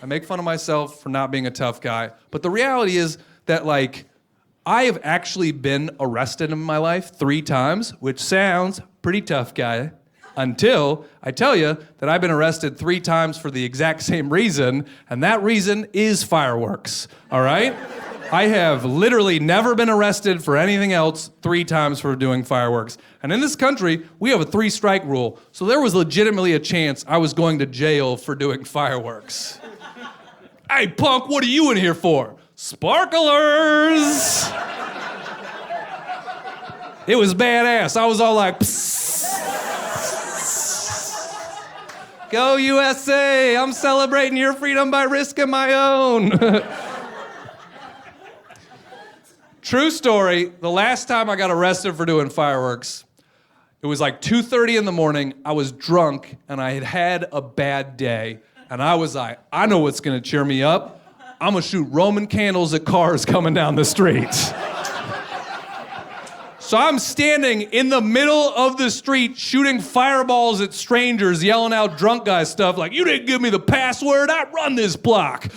I make fun of myself for not being a tough guy. But the reality is that, like, I have actually been arrested in my life 3 times, which sounds pretty tough guy, until I tell you that I've been arrested 3 times for the exact same reason, and that reason is fireworks, all right? I have literally never been arrested for anything else 3 times for doing fireworks. And in this country, we have a 3-strike rule, so there was legitimately a chance I was going to jail for doing fireworks. Hey, punk, what are you in here for? Sparklers! It was badass. I was all like, psst. Go USA, I'm celebrating your freedom by risking my own. True story, the last time I got arrested for doing fireworks, it was like 2:30 in the morning, I was drunk, and I had had a bad day, and I was like, I know what's gonna cheer me up. I'm gonna shoot Roman candles at cars coming down the street. So I'm standing in the middle of the street shooting fireballs at strangers, yelling out drunk guy stuff like, you didn't give me the password, I run this block.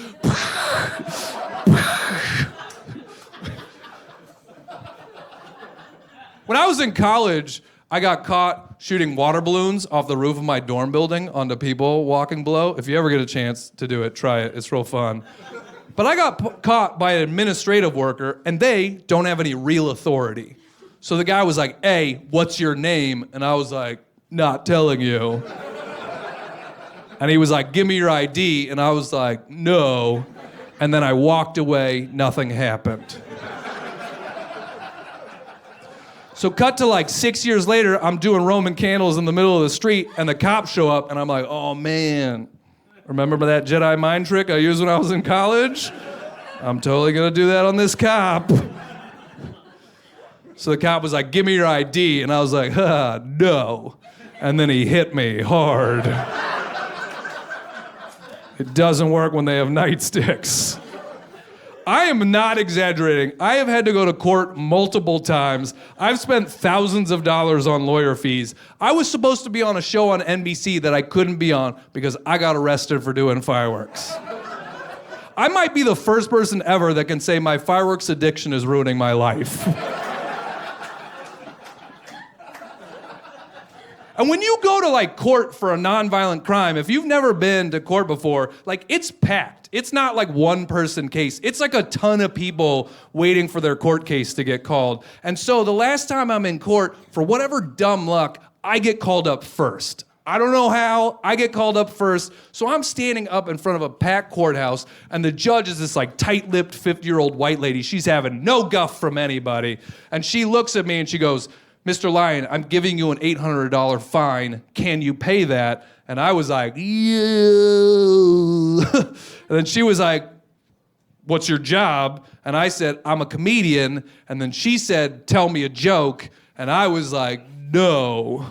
When I was in college, I got caught shooting water balloons off the roof of my dorm building onto people walking below. If you ever get a chance to do it, try it. It's real fun. But I got caught by an administrative worker, and they don't have any real authority. So the guy was like, hey, what's your name? And I was like, not telling you. And he was like, give me your ID. And I was like, no. And then I walked away, nothing happened. So cut to like 6 years later, I'm doing Roman candles in the middle of the street, and the cops show up, and I'm like, oh man. Remember that Jedi mind trick I used when I was in college? I'm totally gonna do that on this cop. So the cop was like, give me your ID. And I was like, no. And then he hit me hard. It doesn't work when they have nightsticks. I am not exaggerating. I have had to go to court multiple times. I've spent thousands of dollars on lawyer fees. I was supposed to be on a show on NBC that I couldn't be on because I got arrested for doing fireworks. I might be the first person ever that can say my fireworks addiction is ruining my life. And when you go to like court for a nonviolent crime, if you've never been to court before, like it's packed. It's not like one person case. It's like a ton of people waiting for their court case to get called. And so the last time I'm in court, for whatever dumb luck, I get called up first. I don't know how, I get called up first. So I'm standing up in front of a packed courthouse, and the judge is this like tight-lipped 50-year-old white lady. She's having no guff from anybody. And she looks at me and she goes, Mr. Lyon, I'm giving you an $800 fine. Can you pay that? And I was like, yeah. And then she was like, what's your job? And I said, I'm a comedian. And then she said, tell me a joke. And I was like, no.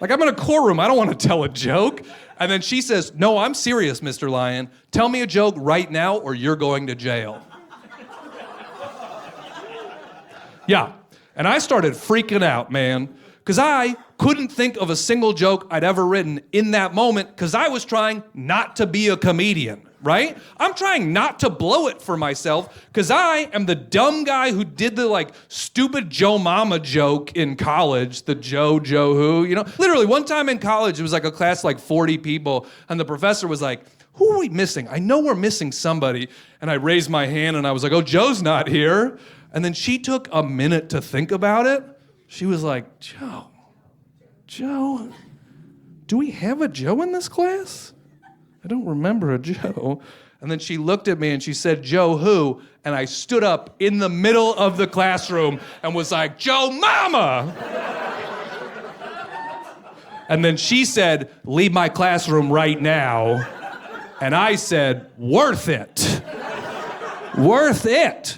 Like, I'm in a courtroom. I don't want to tell a joke. And then she says, no, I'm serious, Mr. Lyon. Tell me a joke right now or you're going to jail. Yeah, and I started freaking out, man, because I couldn't think of a single joke I'd ever written in that moment because I was trying not to be a comedian, right? I'm trying not to blow it for myself because I am the dumb guy who did the, like, stupid Joe Mama joke in college, the Joe who, you know? Literally, one time in college, it was like a class like 40 people, and the professor was like, who are we missing? I know we're missing somebody. And I raised my hand, and I was like, oh, Joe's not here. And then she took a minute to think about it. She was like, Joe, do we have a Joe in this class? I don't remember a Joe. And then she looked at me and she said, Joe who? And I stood up in the middle of the classroom and was like, Joe Mama! And then she said, leave my classroom right now. And I said, worth it. Worth it.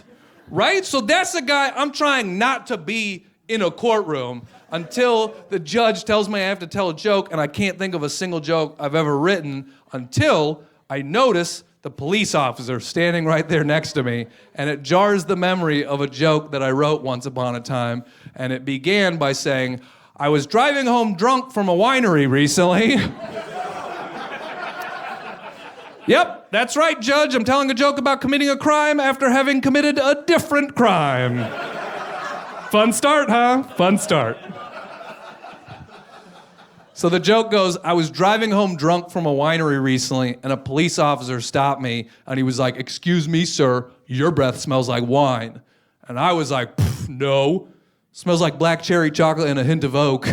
Right? So that's the guy I'm trying not to be in a courtroom until the judge tells me I have to tell a joke, and I can't think of a single joke I've ever written until I notice the police officer standing right there next to me, and it jars the memory of a joke that I wrote once upon a time, and it began by saying, I was driving home drunk from a winery recently. Yep, that's right, Judge. I'm telling a joke about committing a crime after having committed a different crime. Fun start, huh? Fun start. So the joke goes, I was driving home drunk from a winery recently, and a police officer stopped me, and he was like, "Excuse me, sir, your breath smells like wine." And I was like, "No, smells like black cherry chocolate and a hint of oak."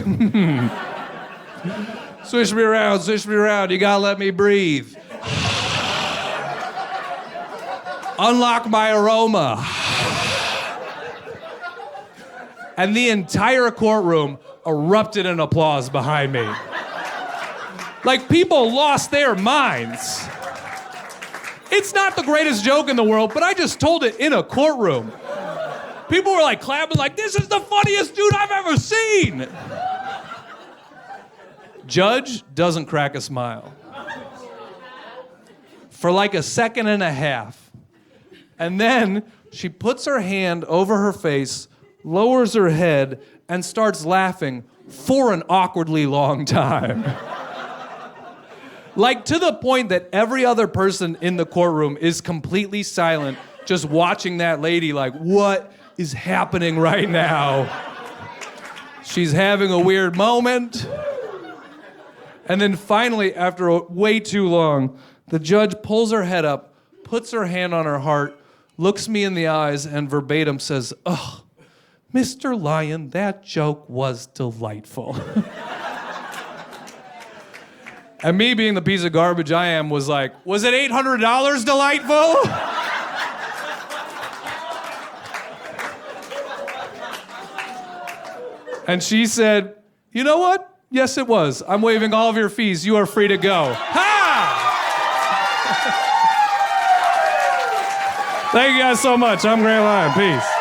Swish me around, you gotta let me breathe. Unlock my aroma. And the entire courtroom erupted in applause behind me. Like, people lost their minds. It's not the greatest joke in the world, but I just told it in a courtroom. People were like clapping like, "This is the funniest dude I've ever seen." Judge doesn't crack a smile. For like a second and a half. And then she puts her hand over her face, lowers her head, and starts laughing for an awkwardly long time. Like, to the point that every other person in the courtroom is completely silent, just watching that lady like, what is happening right now? She's having a weird moment. And then finally, after way too long, the judge pulls her head up, puts her hand on her heart, looks me in the eyes, and verbatim says, "Ugh, Mr. Lyon, that joke was delightful." And me, being the piece of garbage I am, was like, "Was it $800 delightful?" And she said, "You know what? Yes, it was. I'm waiving all of your fees. You are free to go." Ha! Thank you guys so much. I'm Grant Lyon. Peace.